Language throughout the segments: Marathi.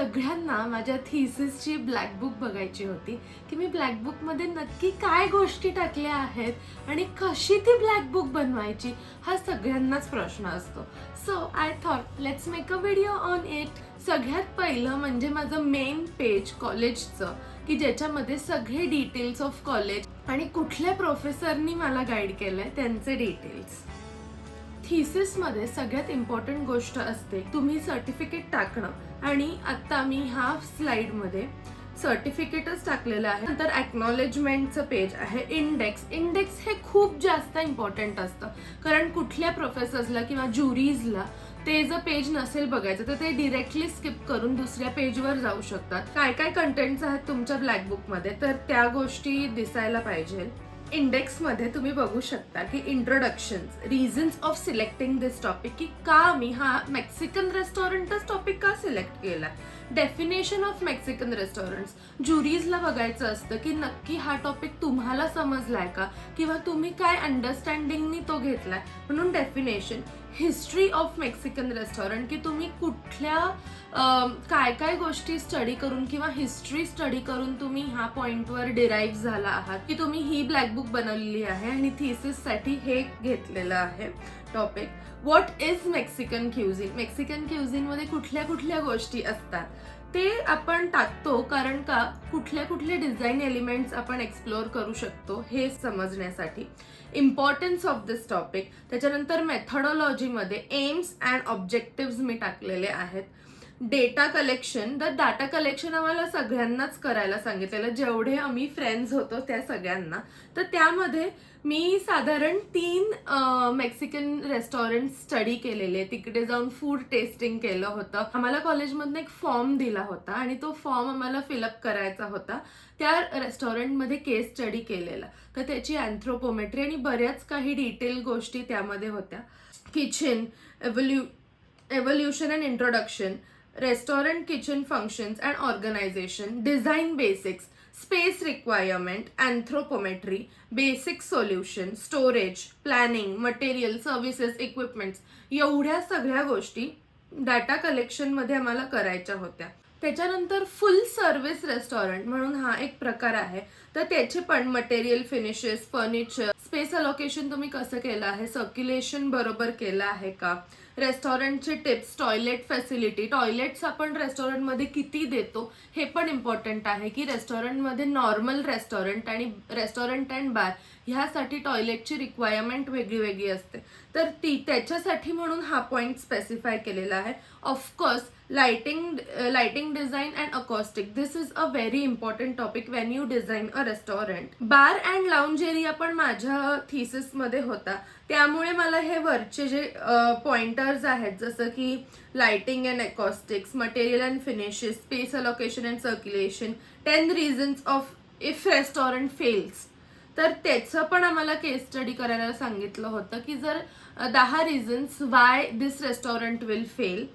सगळ्यांना माझ्या थिसिसची ब्लॅक बुक बघायची होती की मी ब्लॅक बुकमध्ये नक्की काय गोष्टी टाकल्या आहेत आणि कशी ती ब्लॅक बुक बनवायची, हा सगळ्यांनाच प्रश्न असतो. So I thought let's make a video on it. सगळ्यात पहिलं म्हणजे माझं मेन पेज कॉलेजचं, की ज्याच्यामध्ये सगळे डिटेल्स ऑफ कॉलेज आणि कुठल्या प्रोफेसरनी मला गाईड केलंय त्यांचे डिटेल्स. थिसिसमध्ये सगळ्यात इम्पॉर्टंट गोष्ट असते तुम्ही सर्टिफिकेट टाकणं, आणि आता मी ह्या स्लाइडमध्ये सर्टिफिकेटच टाकलेलं आहे. नंतर एक्नॉलेजमेंटचं पेज आहे. इंडेक्स हे खूप जास्त इम्पॉर्टंट असतं, कारण कुठल्या प्रोफेसर्सला किंवा ज्युरीजला ते जर पेज नसेल बघायचं तर ते डिरेक्टली स्किप करून दुसऱ्या पेजवर जाऊ शकतात. काय काय कंटेंट्स आहेत तुमच्या ब्लॅक बुकमध्ये तर त्या गोष्टी दिसायला पाहिजे. इंडेक्समध्ये तुम्ही बघू शकता की introductions, reasons of selecting this topic, की का मी हा मेक्सिकन रेस्टॉरंटच टॉपिक का सिलेक्ट केला. डेफिनेशन ऑफ मेक्सिकन रेस्टॉरंट्स, ज्युरीजला बघायचं असतं की नक्की हा टॉपिक तुम्हाला समजलाय का, किंवा तुम्ही काय अंडरस्टँडिंगनी तो घेतलाय, म्हणून definition. History of Mexican restaurant, की तुम्ही कुठल्या काय काय गोष्टी स्टडी करून किंवा हिस्ट्री स्टडी करून तुम्ही ह्या पॉइंटवर डिराईव्ह झाला आहात, की तुम्ही ही ब्लॅक बुक बनवलेली आहे आणि थिसिससाठी हे घेतलेलं आहे topic. What is Mexican cuisine, Mexican क्युझिनमध्ये कुठल्या कुठल्या गोष्टी असतात ते आपण टाकतो, कारण का कुठले डिझाईन एलिमेंट्स आपण एक्सप्लोअर करू शकतो हे समजण्यासाठी. इम्पॉर्टन्स ऑफ दिस टॉपिक, त्याच्यानंतर मेथडॉलॉजीमध्ये एम्स अँड ऑब्जेक्टिव्स मी टाकलेले आहेत. डेटा कलेक्शन, तर डाटा कलेक्शन आम्हाला सगळ्यांनाच करायला सांगितलेलं, जेवढे आम्ही फ्रेंड्स होतो त्या सगळ्यांना. तर त्यामध्ये मी साधारण 3 मेक्सिकन रेस्टॉरंट स्टडी केलेले, तिकडे जाऊन फूड टेस्टिंग केलं होतं. आम्हाला कॉलेजमधनं एक फॉर्म दिला होता आणि तो फॉर्म आम्हाला फिलअप करायचा होता. त्या रेस्टॉरंटमध्ये केस स्टडी केलेला, तर त्याची अँथ्रोपोमेट्री आणि बऱ्याच काही डिटेल गोष्टी त्यामध्ये होत्या. Kitchen evolution and introduction, restaurant kitchen functions and organisation, design basics, space requirement, anthropometry, basic solution, storage, planning, material, services, equipments, एवढ्या सगळ्या गोष्टी डाटा कलेक्शनमध्ये आम्हाला करायच्या होत्या. त्याच्यानंतर फुल सर्व्हिस रेस्टॉरंट म्हणून हा एक प्रकार आहे, तर त्याचे पण material, finishes, furniture, space allocation तुम्ही कसं केलं आहे, सर्क्युलेशन बरोबर केलं आहे का, रेस्टॉरंटचे टिप्स, टॉयलेट फॅसिलिटी, टॉयलेट्स आपण रेस्टॉरंटमध्ये किती देतो हे पण इम्पॉर्टंट आहे, की रेस्टॉरंटमध्ये नॉर्मल रेस्टॉरंट आणि रेस्टॉरंट अँड बार ह्यासाठी टॉयलेटची रिक्वायरमेंट वेगळी वेगळी असते, तर त्याच्यासाठी म्हणून हा पॉईंट स्पेसिफाय केलेला आहे. Of course lighting design and acoustic, this is a very important topic Wien you design a restaurant. Bar and lounge area पण माझ्या थिसिसमध्ये होता, त्यामुळे मला हे वरचे जे पॉइंटर्स आहेत, जसं की lighting and acoustics, material and finishes, space allocation and circulation, 10 reasons of if restaurant fails, तर त्याचं पण आम्हाला केस स्टडी करायला सांगितलं होतं, की जर 10 reasons why this restaurant will fail,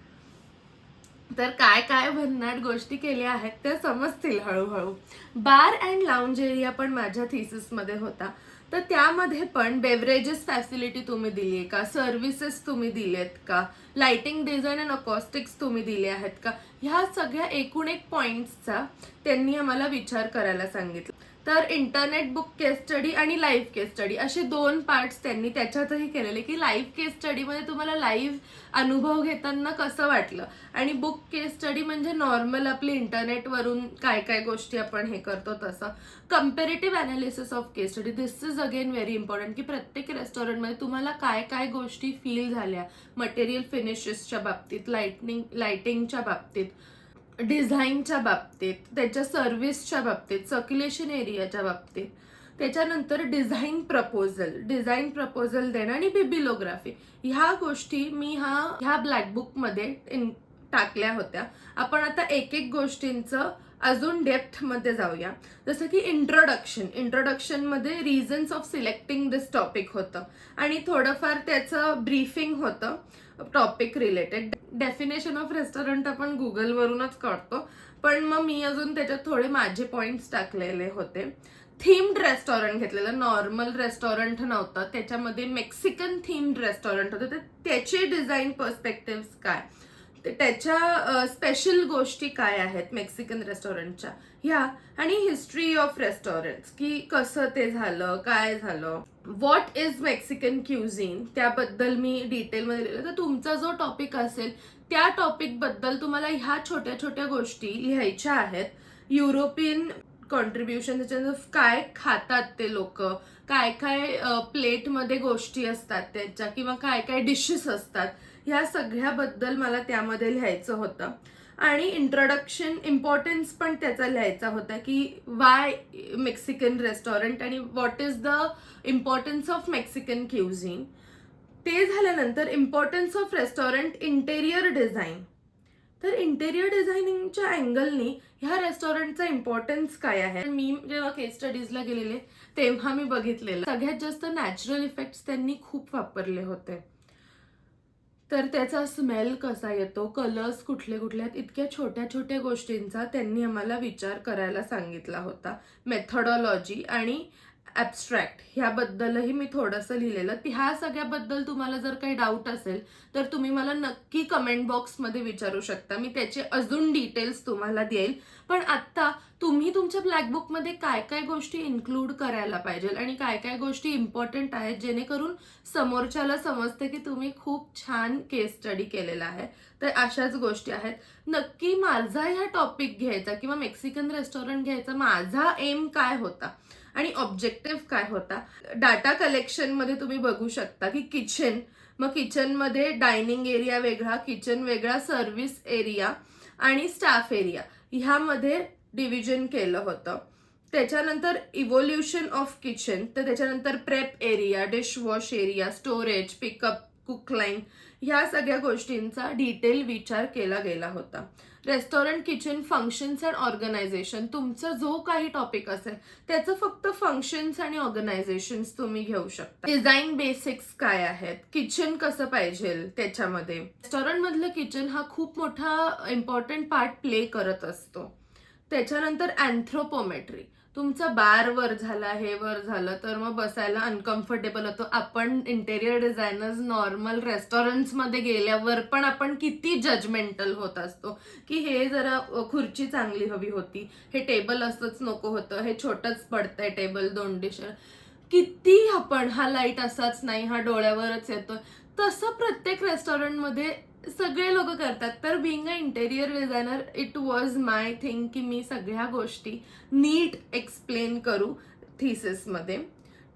तर काय काय भन्नाट गोष्टी केल्या आहेत त्या समजतील हळूहळू. बार अँड लाऊंज एरिया पण माझ्या थिसिसमध्ये होता, तर त्यामध्ये पण बेवरेजेस फॅसिलिटी तुम्ही दिली आहे का, सर्व्हिसेस तुम्ही दिलेत का, लाइटिंग डिझाईन अँड अकॉस्टिक्स तुम्ही दिले आहेत का, ह्या सगळ्या एकूण एक पॉइंट्सचा त्यांनी आम्हाला विचार करायला सांगितलं. तर इंटरनेट बुक केस स्टडी आणि लाईव्ह केस स्टडी असे 2 पार्ट्स त्यांनी त्याच्यातही केलेले, की लाईव्ह केस स्टडीमध्ये तुम्हाला लाईव्ह अनुभव घेताना कसं वाटलं, आणि बुक केस स्टडी म्हणजे नॉर्मल आपली इंटरनेटवरून काय काय गोष्टी आपण हे करतो तसं. Comparative analysis of case study, this is again very important, की प्रत्येक रेस्टॉरंटमध्ये तुम्हाला काय काय गोष्टी फील झाल्या, मटेरियल फिनिशेसच्या बाबतीत, लाइटिंगच्या बाबतीत, डिझाईनच्या बाबतीत, त्याच्या सर्व्हिसच्या बाबतीत, सर्क्युलेशन एरियाच्या बाबतीत. त्याच्यानंतर डिझाईन प्रपोजल देणं आणि बिबिलोग्राफी, ह्या गोष्टी मी ह्या ब्लॅक बुकमध्ये टाकल्या होत्या. आपण आता एक एक गोष्टींचं अजून डेप्थमध्ये जाऊया. जसं की इंट्रोडक्शनमध्ये reasons of selecting this topic होतं आणि थोडंफार त्याचं ब्रीफिंग होतं topic related. Definition of restaurant आपण गुगलवरूनच काढतो, पण मग मी अजून त्याच्यात थोडे माझे पॉइंट्स टाकलेले होते. थीम्ड रेस्टॉरंट घेतलेलं, नॉर्मल रेस्टॉरंट नव्हतं, त्याच्यामध्ये मेक्सिकन थीम्ड रेस्टॉरंट होतं, तर त्याचे डिझाईन पर्स्पेक्टिव्ह काय, त्याच्या स्पेशल गोष्टी काय आहेत मेक्सिकन रेस्टॉरंटच्या ह्या, आणि हिस्ट्री ऑफ रेस्टॉरंट्स की कसं ते झालं, काय झालं, व्हॉट इज मेक्सिकन क्युझिन त्याबद्दल मी डिटेलमध्ये लिहिलं. तर तुमचा जो टॉपिक असेल त्या टॉपिक बद्दल तुम्हाला ह्या छोट्या छोट्या गोष्टी लिहायच्या आहेत. युरोपियन कॉन्ट्रीब्युशन, त्याच्यानंतर काय खातात ते लोक, काय काय प्लेटमध्ये गोष्टी असतात त्यांच्या, किंवा काय काय डिशेस असतात, ह्या सगळ्याबद्दल मला त्यामध्ये लिहायचं होतं. आणि इंट्रोडक्शन इम्पॉर्टन्स पण त्याचा लिहायचा होता की वाय मेक्सिकन रेस्टॉरंट आणि what is the importance of Mexican cuisine. ते झाल्यानंतर importance of restaurant interior design. तर इंटेरियर डिझायनिंगच्या अँगलनी ह्या रेस्टॉरंटचा इम्पॉर्टन्स काय आहे. मी जेव्हा केस स्टडीजला गेलेले तेव्हा मी बघितलेलं सगळ्यात जास्त नॅचरल इफेक्ट्स त्यांनी खूप वापरले होते. तर त्याचा स्मेल कसा येतो, कलर्स कुठले कुठले आहेत, इतक्या छोट्या छोट्या गोष्टींचा त्यांनी आम्हाला विचार करायला सांगितला होता. मेथडॉलॉजी आणि ॲबस्ट्रॅक्ट ह्याबद्दलही मी थोडंसं लिहिलेलं. ह्या सगळ्याबद्दल तुम्हाला जर काही डाऊट असेल तर तुम्ही मला नक्की कमेंट बॉक्समध्ये विचारू शकता. मी त्याचे अजून डिटेल्स तुम्हाला देईल. पण आत्ता तुम्ही तुमच्या ब्लॅकबुकमध्ये काय काय गोष्टी इन्क्लूड करायला पाहिजे आणि काय काय गोष्टी इम्पॉर्टंट आहेत, जेणेकरून समोरच्याला समजते की तुम्ही खूप छान केस स्टडी केलेला आहे. तर अशाच गोष्टी आहेत. नक्की माझा ह्या टॉपिक घ्यायचा किंवा मेक्सिकन रेस्टॉरंट घ्यायचा माझा एम काय होता आणि ऑब्जेक्टिव्ह काय होता. डाटा कलेक्शनमध्ये तुम्ही बघू शकता की किचन, मग किचनमध्ये डायनिंग एरिया वेगळा, किचन वेगळा, सर्व्हिस एरिया आणि स्टाफ एरिया ह्यामध्ये डिव्हिजन केलं होतं. त्याच्यानंतर इव्होल्युशन ऑफ किचन, तर त्याच्यानंतर prep area, dishwash area, storage, pickup, cook line, ह्या सगळ्या गोष्टींचा डिटेल विचार केला गेला होता. Restaurant kitchen functions and organisation, तुमचा जो काही टॉपिक असेल त्याचं फक्त फंक्शन्स आणि ऑर्गनायझेशन्स तुम्ही घेऊ शकता. डिझाईन बेसिक्स काय आहेत, किचन कसं पाहिजे त्याच्यामध्ये. रेस्टॉरंट मधलं किचन हा खूप मोठा इम्पॉर्टंट पार्ट प्ले करत असतो. त्याच्यानंतर अँथ्रोपोमेट्री, तुमचा बार वर झाला, हे वर झालं तर मग बसायला अनकम्फर्टेबल होतो. आपण इंटेरियर डिझायनर्स नॉर्मल रेस्टॉरंट्समध्ये गेल्यावर पण आपण किती जजमेंटल होत असतो की हे जरा खुर्ची चांगली हवी होती, हे टेबल असंच नको होतं, हे छोटंच पडतंय टेबल, 2 डिश, किती आपण हा लाईट असाच नाही, हा डोळ्यावरच येतोय. तसं प्रत्येक रेस्टॉरंटमध्ये सगळे लोक करतात. तर being a interior designer it was my thing की मी सगळ्या गोष्टी नीट एक्सप्लेन करू थिसिसमध्ये.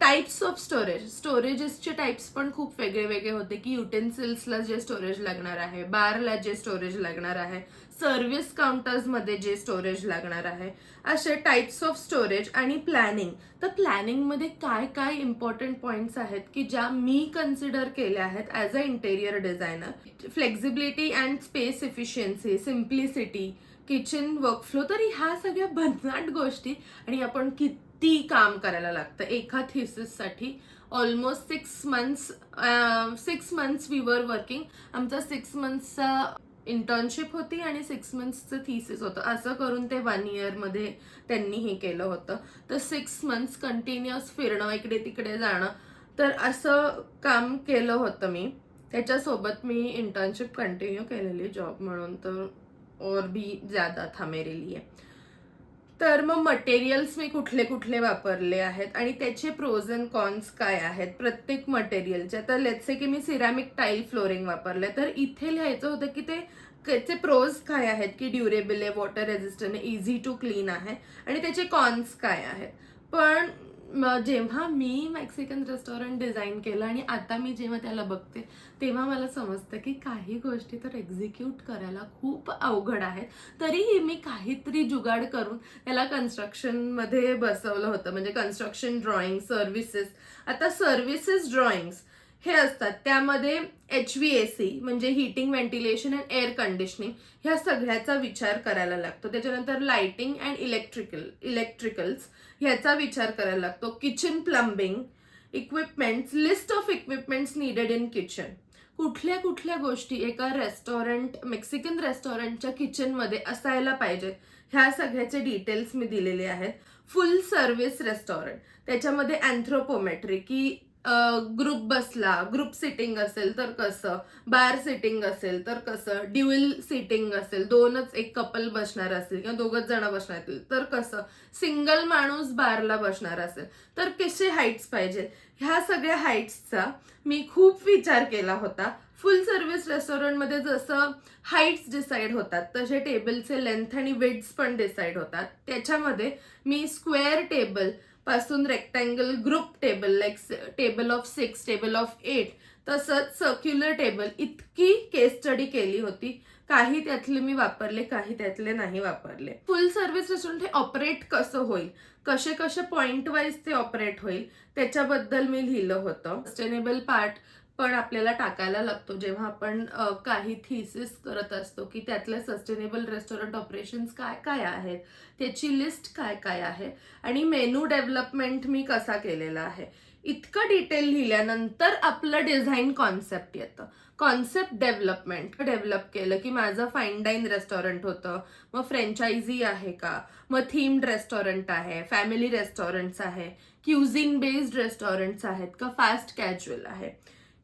टाइप्स ऑफ स्टोरेज, स्टोरेजेसचे टाइप्स पण खूप वेगळे वेगळे होते की युटेन्सिल्सला जे स्टोरेज लागणार आहे, बारला जे स्टोरेज लागणार आहे, सर्व्हिस काउंटर्समध्ये जे स्टोरेज लागणार आहे, असे टाइप्स ऑफ स्टोरेज. आणि प्लॅनिंग, तर प्लॅनिंगमध्ये काय काय इम्पॉर्टंट पॉईंट्स आहेत की ज्या मी कन्सिडर केल्या आहेत as a interior designer. Flexibility and space efficiency, simplicity, kitchen workflow. तर ह्या सगळ्या भन्नाट गोष्टी, आणि आपण किती काम करायला लागतं एका थिसिससाठी. Almost 6 months we were working. आमचा 6 मंथ्सचा इंटर्नशिप होती आणि 6 मंथ्सचं थिसिस होतं. असं करून ते 1 इयरमध्ये त्यांनी हे केलं होतं. तर 6 मंथ्स कंटिन्युअस फिरणं, इकडे तिकडे जाणं, तर असं काम केलं होतं मी. त्याच्यासोबत मी इंटर्नशिप कंटिन्यू केलेली जॉब म्हणून, तर और भी ज्यादा था मेरे लिए. तर मग मटेरियल्स मी कुठले कुठले वापरले आहेत आणि त्याचे प्रोज अँड कॉन्स काय आहेत प्रत्येक मटेरियलचे. तर लेट्स से की मी सिरॅमिक टाईल फ्लोरिंग वापरले, तर इथे लिहायचं होतं की त्याचे प्रोज काय आहेत की ड्युरेबल आहे, वॉटर रेझिस्टंट आहे, इझी टू क्लीन आहे, आणि त्याचे कॉन्स काय आहेत. पण जेव्हा मी मेक्सिकन रेस्टॉरंट डिझाईन केलं आणि आता मी जेव्हा त्याला बघते तेव्हा मला समजतं की काही गोष्टी तर एक्झिक्यूट करायला खूप अवघड आहेत. तरीही मी काहीतरी जुगाड करून त्याला कन्स्ट्रक्शनमध्ये बसवलं होतं. म्हणजे कन्स्ट्रक्शन ड्रॉइंग, सर्व्हिसेस. आता सर्व्हिसेस ड्रॉइंग्स हे असतात, त्यामध्ये HVAC म्हणजे heating, ventilation and air conditioning ह्या सगळ्याचा विचार करायला लागतो. त्याच्यानंतर लाइटिंग अँड इलेक्ट्रिकल्स ह्याचा विचार करायला लागतो. Kitchen plumbing, equipments, list of equipments needed in kitchen. कुठल्या कुठल्या गोष्टी एका मेक्सिकन रेस्टॉरंटच्या किचनमध्ये असायला पाहिजेत, ह्या सगळ्याचे डिटेल्स मी दिलेले आहेत. फुल सर्व्हिस रेस्टॉरंट, त्याच्यामध्ये अँथ्रोपोमेट्री की ग्रुप बसला, ग्रुप सिटिंग असेल तर कसं, बार सिटिंग असेल तर कसं, ड्युअल सिटिंग असेल, दोनच एक कपल बसणार असेल किंवा दोघच जण बसणार असतील तर कसं, सिंगल माणूस बारला बसणार असेल तर कसे हाईट्स पाहिजे, ह्या सगळ्या हाईट्सचा मी खूप विचार केला होता. फुल सर्व्हिस रेस्टॉरंटमध्ये जसं हाईट्स डिसाईड होतात तसे टेबलचे लेंथ आणि विड्थ पण डिसाईड होतात. त्याच्यामध्ये मी स्क्वेअर टेबल पासून rectangle group table like table of 6, table of 8, तसंच सर्क्युलर टेबल इतकी केस स्टडी केली होती. काही त्यातले मी वापरले, काही त्यातले नाही वापरले. फुल सर्व्हिस रेस्टॉरंट हे ऑपरेट कसं होईल, कसे कसे पॉइंट वाईज ते ऑपरेट होईल त्याच्याबद्दल मी लिहिलं होतं. सस्टेनेबल पार्ट पण आपल्याला टाकायला लागतो जेव्हा आपण काही थिसिस करत असतो की त्यातले सस्टेनेबल रेस्टॉरंट ऑपरेशन्स काय काय आहेत, त्याची लिस्ट काय काय आहे आणि मेनू डेव्हलपमेंट मी कसा केलेला आहे. इतकं डिटेल लिहिल्यानंतर आपलं डिझाईन कॉन्सेप्ट येतं. कॉन्सेप्ट डेव्हलप केलं की माझं फाईन डाईन रेस्टॉरंट होतं, मग फ्रँचायझी आहे का, मग थीम्ड रेस्टॉरंट आहे, फॅमिली रेस्टॉरंट्स आहे, क्युझिन बेस्ड रेस्टॉरंट्स आहेत का, फास्ट कॅज्युअल आहे.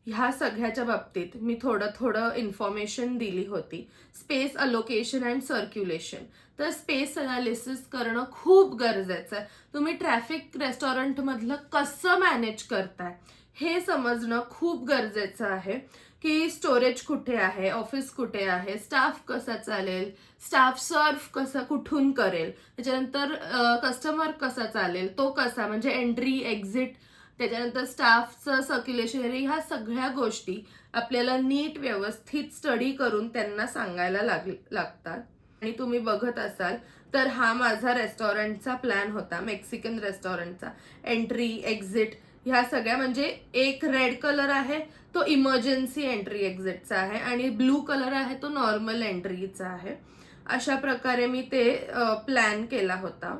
ह्या सगळ्याच्या बाबतीत मी थोडं इन्फॉर्मेशन दिली होती. Space allocation and circulation. तर स्पेस अनालिसिस करणं खूप गरजेचं आहे. तुम्ही ट्रॅफिक रेस्टॉरंटमधलं कसं मॅनेज करताय हे समजणं खूप गरजेचं आहे की स्टोरेज कुठे आहे, ऑफिस कुठे आहे, स्टाफ कसा चालेल, स्टाफ सर्व कसं कुठून करेल, त्याच्यानंतर कस्टमर कसा चालेल, तो कसा म्हणजे एंट्री एक्झिट, त्याच्यानंतर स्टाफचं सर्क्युलेशन, ह्या सगळ्या गोष्टी आपल्याला नीट व्यवस्थित स्टडी करून त्यांना सांगायला लागतात. आणि तुम्ही बघत असाल तर हा माझा रेस्टॉरंटचा प्लॅन होता, मेक्सिकन रेस्टॉरंटचा. एंट्री एक्झिट ह्या सगळ्या म्हणजे एक रेड कलर आहे तो इमर्जन्सी एंट्री एक्झिटचा आहे आणि ब्लू कलर आहे तो नॉर्मल एंट्रीचा आहे. अशा प्रकारे मी ते प्लॅन केला होता.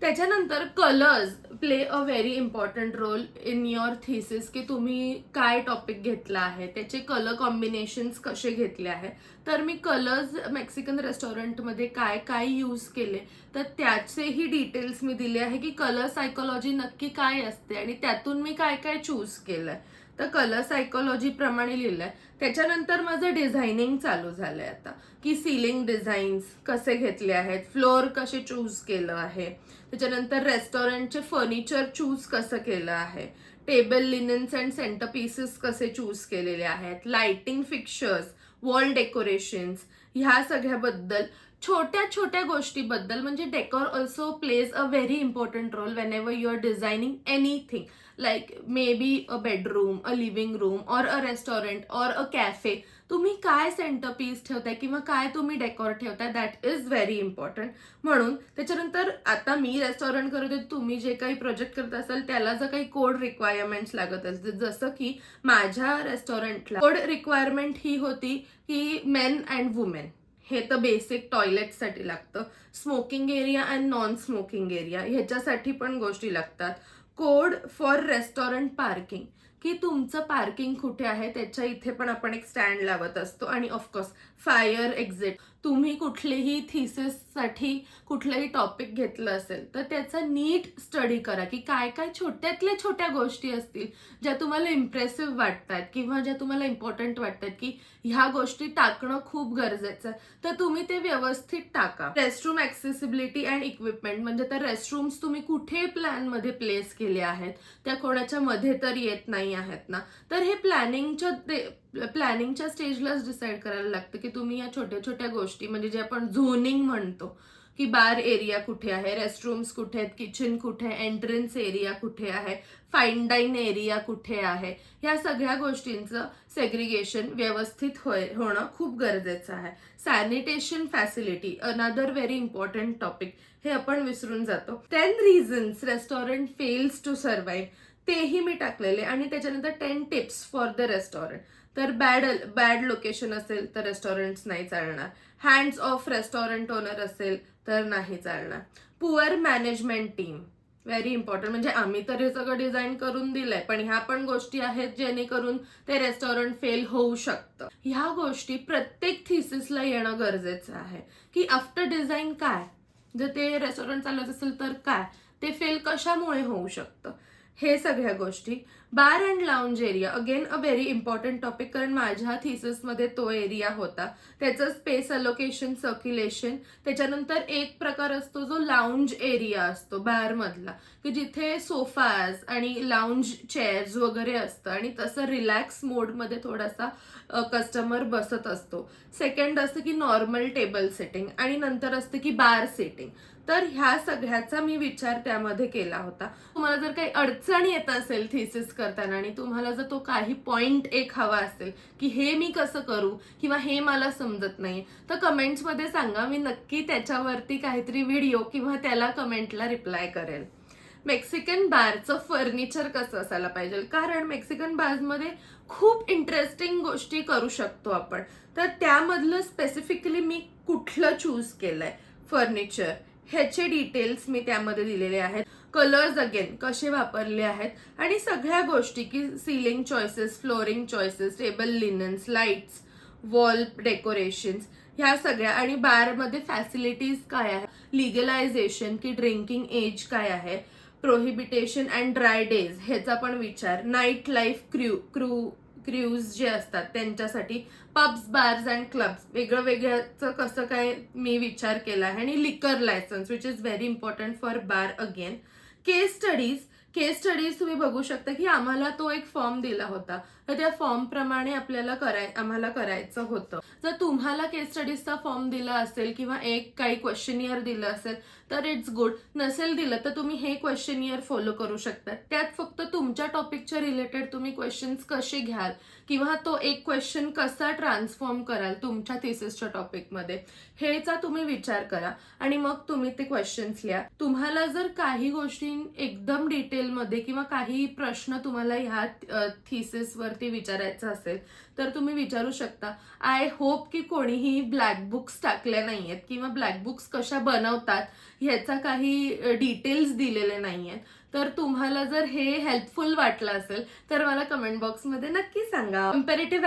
त्याच्यानंतर colours play a very important role in your thesis की तुम्ही काय टॉपिक घेतला आहे, त्याचे कलर कॉम्बिनेशन्स कसे घेतले आहे. तर मी कलर्स मेक्सिकन रेस्टॉरंटमध्ये काय काय यूज केले तर त्याचेही डिटेल्स मी दिले आहे की कलर सायकोलॉजी नक्की काय असते आणि त्यातून मी काय काय चूज केलंय. तर कलर सायकोलॉजी प्रमाणे लिहिलंय. त्याच्यानंतर माझं डिझायनिंग चालू झालंय आता की सिलिंग डिझाईन्स कसे घेतले आहेत, फ्लोअर कसे चूज केलं आहे, त्याच्यानंतर रेस्टॉरंटचे फर्निचर चूज कसं केलं आहे, table linens and centre pieces कसे चूज केलेले आहेत, लाइटिंग फिक्चर्स, वॉल डेकोरेशन्स, ह्या सगळ्याबद्दल छोट्या छोट्या गोष्टीबद्दल म्हणजे decor also plays a very important role whenever you are designing anything like maybe a bedroom, a living room or a restaurant और अ कॅफे. तुम्ही काय सेंटर पीस ठेवताय किंवा काय तुम्ही डेकोर ठेवताय दॅट इज व्हेरी इम्पॉर्टंट. म्हणून त्याच्यानंतर आता मी रेस्टॉरंट करत होते, तुम्ही जे काही प्रोजेक्ट करत असाल त्याला जर काही कोड रिक्वायरमेंट्स लागत असतील, जसं की माझ्या रेस्टॉरंटला कोड रिक्वायरमेंट ही होती की मेन अँड वुमेन हे तर बेसिक टॉयलेटसाठी लागतं, smoking area and non smoking area ह्याच्यासाठी पण गोष्टी लागतात. कोड फॉर रेस्टॉरंट पार्किंग की तुमचं पार्किंग कुठे आहे त्याच्या इथे पण आपण एक स्टँड लावत असतो. आणि ऑफकोर्स फायर एक्झिट. तुम्ही कुठलेही थिसिससाठी कुठलंही टॉपिक घेतलं असेल तर त्याचा नीट स्टडी करा की काय काय छोट्यातल्या छोट्या गोष्टी असतील ज्या तुम्हाला इम्प्रेसिव्ह वाटतात किंवा ज्या तुम्हाला इम्पॉर्टंट वाटतात की ह्या गोष्टी टाकणं खूप गरजेचं आहे, तर तुम्ही ते व्यवस्थित टाका. रेस्टरूम ऍक्सेसिबिलिटी अँड इक्विपमेंट म्हणजे तर रेस्टरूम्स तुम्ही कुठे प्लॅनमध्ये प्लेस केले आहेत, त्या कोणाच्या मध्ये तर येत नाही आहेत ना, तर हे प्लॅनिंगच्या स्टेजलाच डिसाईड करायला लागतं की तुम्ही या छोट्या छोट्या गोष्टी म्हणजे जे आपण झोनिंग म्हणतो की बार एरिया कुठे आहे, रेस्टरूम्स कुठे आहेत, किचन कुठे आहे, एंट्रन्स एरिया कुठे आहे, फाईन डाईन एरिया कुठे आहे, ह्या सगळ्या गोष्टींचं सेग्रिगेशन व्यवस्थित होणं खूप गरजेचं आहे. Sanitation facility another very important topic, हे आपण विसरून जातो. 10 reasons restaurant fails to survive तेही मी टाकलेले. आणि त्याच्यानंतर 10 टिप्स फॉर द रेस्टॉरंट. तर बॅड लोकेशन असेल तर रेस्टॉरंट्स नाही चालणार, हँड्स ऑफ रेस्टॉरंट ओनर असेल तर नाही चालणार, poor management team very important. म्हणजे आम्ही तर हे सगळं डिझाईन करून दिलंय पण ह्या पण गोष्टी आहेत जेणेकरून ते रेस्टॉरंट फेल होऊ शकतं. ह्या गोष्टी प्रत्येक थिसिसला येणं गरजेचं आहे की आफ्टर डिझाईन काय, जर ते रेस्टॉरंट चालत असेल तर काय, ते फेल कशामुळे होऊ शकतं. हे सगळ्या गोष्टी. Bar and lounge area, again a very important topic, कारण माझ्या थिसिसमध्ये तो एरिया होता. त्याचं स्पेस अलोकेशन, सर्क्युलेशन. त्याच्यानंतर एक प्रकार असतो जो लाऊंज एरिया असतो बारमधला, की जिथे सोफाज आणि लाऊंज चेअर्स वगैरे असतं आणि तसं रिलॅक्स मोडमध्ये थोडासा कस्टमर बसत असतो. सेकंड असतं की नॉर्मल टेबल सेटिंग आणि नंतर असतं की बार सेटिंग. तर ह्या सगळ्याचा मी विचार त्यामध्ये केला होता. तुम्हाला जर काही अडचण येत असेल थिसिस करताना आणि तुम्हाला जर तो काही पॉइंट एक हवा असेल की हे मी कसं करू किंवा हे मला समजत नाही, तर कमेंट्समध्ये सांगा. मी नक्की त्याच्यावरती काहीतरी व्हिडिओ किंवा त्याला कमेंटला रिप्लाय करेल. मेक्सिकन बारचं फर्निचर कसं असायला पाहिजे, कारण मेक्सिकन बार्समध्ये खूप इंटरेस्टिंग गोष्टी करू शकतो आपण. तर त्यामधलं स्पेसिफिकली मी कुठलं चूज केलंय फर्निचर, ह्याचे डिटेल्स मी त्यामध्ये दिलेले आहेत. कलर्स अगेन कसे वापरले आहेत आणि सगळ्या गोष्टी, की ceiling choices, flooring choices, table linens, lights, wall decorations, ह्या सगळ्या. आणि बारमध्ये फॅसिलिटीज काय आहे, लिगलायझेशन की ड्रिंकिंग एज काय आहे, प्रोहिबिटेशन अँड ड्राय डेज ह्याचा पण विचार, नाईट लाईफ क्रूज जे असतात त्यांच्यासाठी, पब्स, बार्स अँड क्लब्स वेगळं वेगळ्याचं कसं काय मी विचार केला आहे. आणि लिकर licence which is very important for bar again. Case studies तुम्ही बघू शकता की आम्हाला तो एक फॉर्म दिला होता, तर त्या फॉर्म प्रमाणे आम्हाला करायचं होतं. जर तुम्हाला केस स्टडीजचा फॉर्म दिला असेल किंवा एक काही क्वेश्चनियर दिलं असेल तर इट्स गुड. नसेल दिलं तर तुम्ही हे क्वेश्चनियर फॉलो करू शकता. त्यात फक्त तुमच्या टॉपिकच्या रिलेटेड तुम्ही क्वेश्चन्स कसे घ्याल किंवा तो एक क्वेश्चन कसा ट्रान्सफॉर्म कराल तुमच्या थिसिसच्या टॉपिकमध्ये, ह्याचा तुम्ही विचार करा आणि मग तुम्ही ते क्वेश्चन्स लिहा. तुम्हाला जर काही गोष्टी एकदम डिटेलमध्ये किंवा काही प्रश्न तुम्हाला ह्या थिसिसवरती विचारायचा असेल तर तुम्ही विचारू शकता. आय होप की कोणीही ब्लॅक बुक्स टाकल्या नाहीयेत किंवा ब्लॅक बुक्स कशा बनवतात ह्याचा काही डिटेल्स दिलेले नाहीयेत. तर तुम्हाला जर हे हेल्पफुल वाटलं असेल तर मला कमेंट बॉक्समध्ये नक्की सांगा. कंपॅरेटिव्ह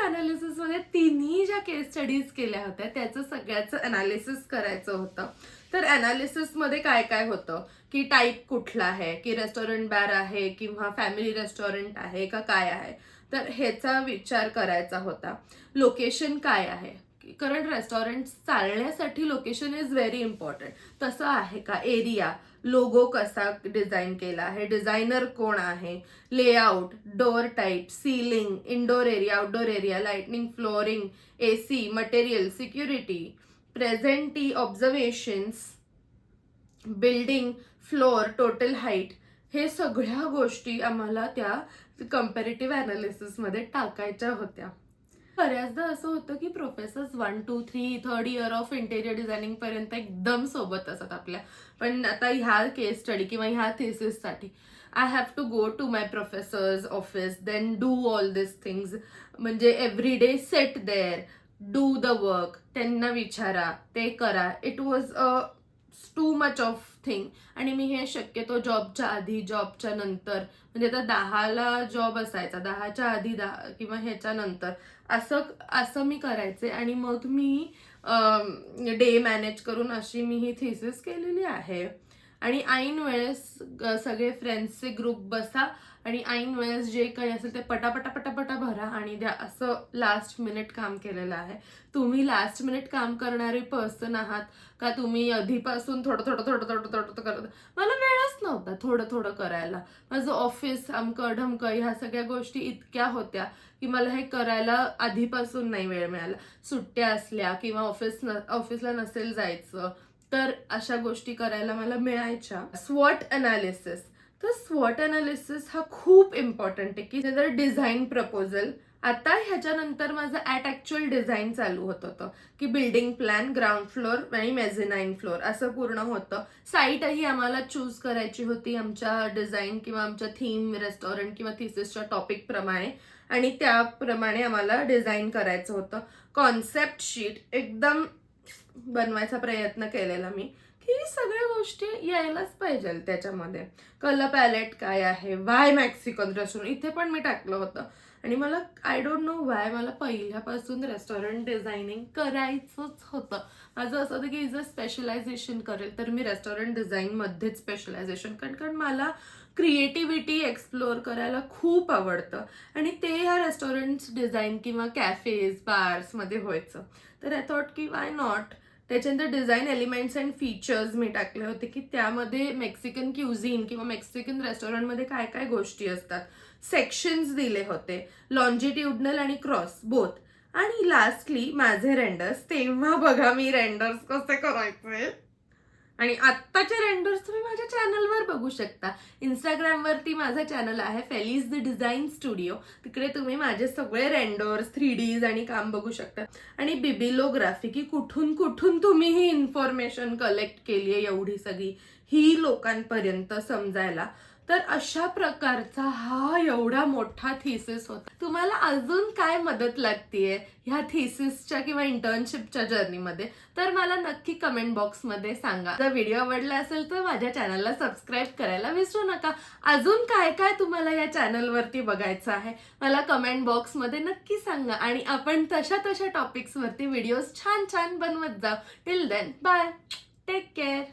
अनालिसिसमध्ये तिन्ही ज्या केस स्टडीज केल्या होत्या त्याचं सगळ्याचं अनालिसिस करायचं होतं. तर अनालिसिसमध्ये काय काय होतं, की टाईप कुठला आहे, की रेस्टॉरंट बार आहे किंवा फॅमिली रेस्टॉरंट आहे का काय आहे, तर ह्याचा विचार करायचा होता. लोकेशन काय आहे, कारण रेस्टॉरंट चालण्यासाठी लोकेशन इज व्हेरी इम्पॉर्टंट. तसं आहे का, एरिया, लोगो कसा डिझाईन केला आहे, डिझायनर कोण आहे, layout, door type, ceiling, indoor area, outdoor area, lightning, flooring, AC, material, security, presentee, observations, building, floor, total height, हे सगळ्या गोष्टी आम्हाला त्या कंपॅरेटिव्ह अनालिसिसमध्ये टाकायच्या होत्या. बऱ्याचदा असं होतं की professors 1, 2, 3 third year of interior designing पर्यंत एकदम सोबत असतात आपल्या. पण आता ह्या केस स्टडी किंवा ह्या थिसिससाठी I have to go to my professors office, then do all this things. म्हणजे every day sit there, do the work, त्यांना विचारा, ते करा. It was too much of thing. आणि मी हे शक्यतो जॉबच्या आधी, जॉबच्या नंतर, म्हणजे आता 10ला जॉब असायचा, 10च्या आधी 10 किंवा ह्याच्या नंतर असं मी करायचे. आणि मग मी डे मॅनेज करून अशी मी ही थिसिस केलेली आहे. आणि ऐन वेळेस सगळे फ्रेंड्सचे ग्रुप बसा आणि ऐन वेळेस जे काही असेल ते पटापटा भरा आणि द्या. असं लास्ट मिनिट काम केलेलं आहे. तुम्ही लास्ट मिनिट काम करणारे पर्सन आहात का तुम्ही आधीपासून थोडं करत? मला वेळच नव्हता थोडं करायला. माझं ऑफिस, अमकं ढमकं, ह्या सगळ्या गोष्टी इतक्या होत्या की मला हे करायला आधीपासून नाही वेळ मिळाला. सुट्ट्या असल्या किंवा ऑफिसला नसेल जायचं तर अशा गोष्टी करायला मला मिळायच्या. स्वॉट अनालिसिस, तर स्वॉट अनालिसिस हा खूप इम्पॉर्टंट आहे. की जर डिझाईन प्रपोजल, आता ह्याच्यानंतर माझं ऍक्च्युअल डिझाईन चालू होत होतं की बिल्डिंग प्लॅन, ग्राउंड फ्लोअर आणि मेझेनाईन फ्लोअर असं पूर्ण होतं. साईटही आम्हाला चूज करायची होती आमच्या डिझाईन किंवा आमच्या थीम, रेस्टॉरंट किंवा थिसिसच्या टॉपिक प्रमाणे आणि त्याप्रमाणे आम्हाला डिझाईन करायचं होतं. कॉन्सेप्ट शीट एकदम बनवायचा प्रयत्न केलेला मी की सगळ्या गोष्टी यायलाच पाहिजे त्याच्यामध्ये. कलर पॅलेट काय आहे, वाय मेक्सिकन रेस्टॉरंट, इथे पण मी टाकलं होतं. आणि मला आय डोंट नो वाय मला पहिल्यापासून रेस्टॉरंट डिझायनिंग करायचंच होतं. माझं असं होतं की जर स्पेशलायझेशन करेल तर मी रेस्टॉरंट डिझाईनमध्येच स्पेशलायझेशन करेन, कारण मला क्रिएटिव्हिटी एक्सप्लोअर करायला खूप आवडतं आणि ते ह्या रेस्टॉरंट्स डिझाईन किंवा कॅफेज बार्समध्ये व्हायचं. तर आय थॉट की वाय नॉट. त्याच्यानंतर डिझाईन एलिमेंट्स अँड फीचर्स मी टाकले होते की त्यामध्ये मेक्सिकन क्युझिन किंवा मेक्सिकन रेस्टॉरंटमध्ये काय काय गोष्टी असतात, सेक्शन्स दिले होते, लॉन्जिट्युडनल आणि क्रॉस बोथ. आणि लास्टली माझे रेंडर्स. तेव्हा बघा मी रेंडर्स कसे करायचे. आणि आत्ताचे रेंडर्स तुम्ही माझ्या चॅनलवर बघू शकता. इंस्टाग्रामवरती माझा चॅनल आहे फेलिस द डिझाईन स्टुडिओ. तिकडे तुम्ही माझे सगळे रेंडर्स 3Ds आणि काम बघू शकता. आणि बिबिलोग्राफी की कुठून कुठून तुम्ही ही इन्फॉर्मेशन कलेक्ट केली आहे एवढी सगळी, ही लोकांपर्यंत समजायला. तर अशा प्रकारचा हा एवढा मोठा थिसिस होता. तुम्हाला अजून काय मदत लागतीये ह्या थिसिसच्या किंवा इंटर्नशिपच्या जर्नीमध्ये, तर मला नक्की कमेंट बॉक्समध्ये सांगा. जर व्हिडिओ आवडला असेल तर माझ्या चॅनलला सबस्क्राईब करायला विसरू नका. अजून काय काय तुम्हाला या चॅनलवरती बघायचं आहे मला कमेंट बॉक्समध्ये नक्की सांगा आणि आपण तशा टॉपिक्सवरती व्हिडिओज छान छान बनवत जाऊ. Till then bye, take care.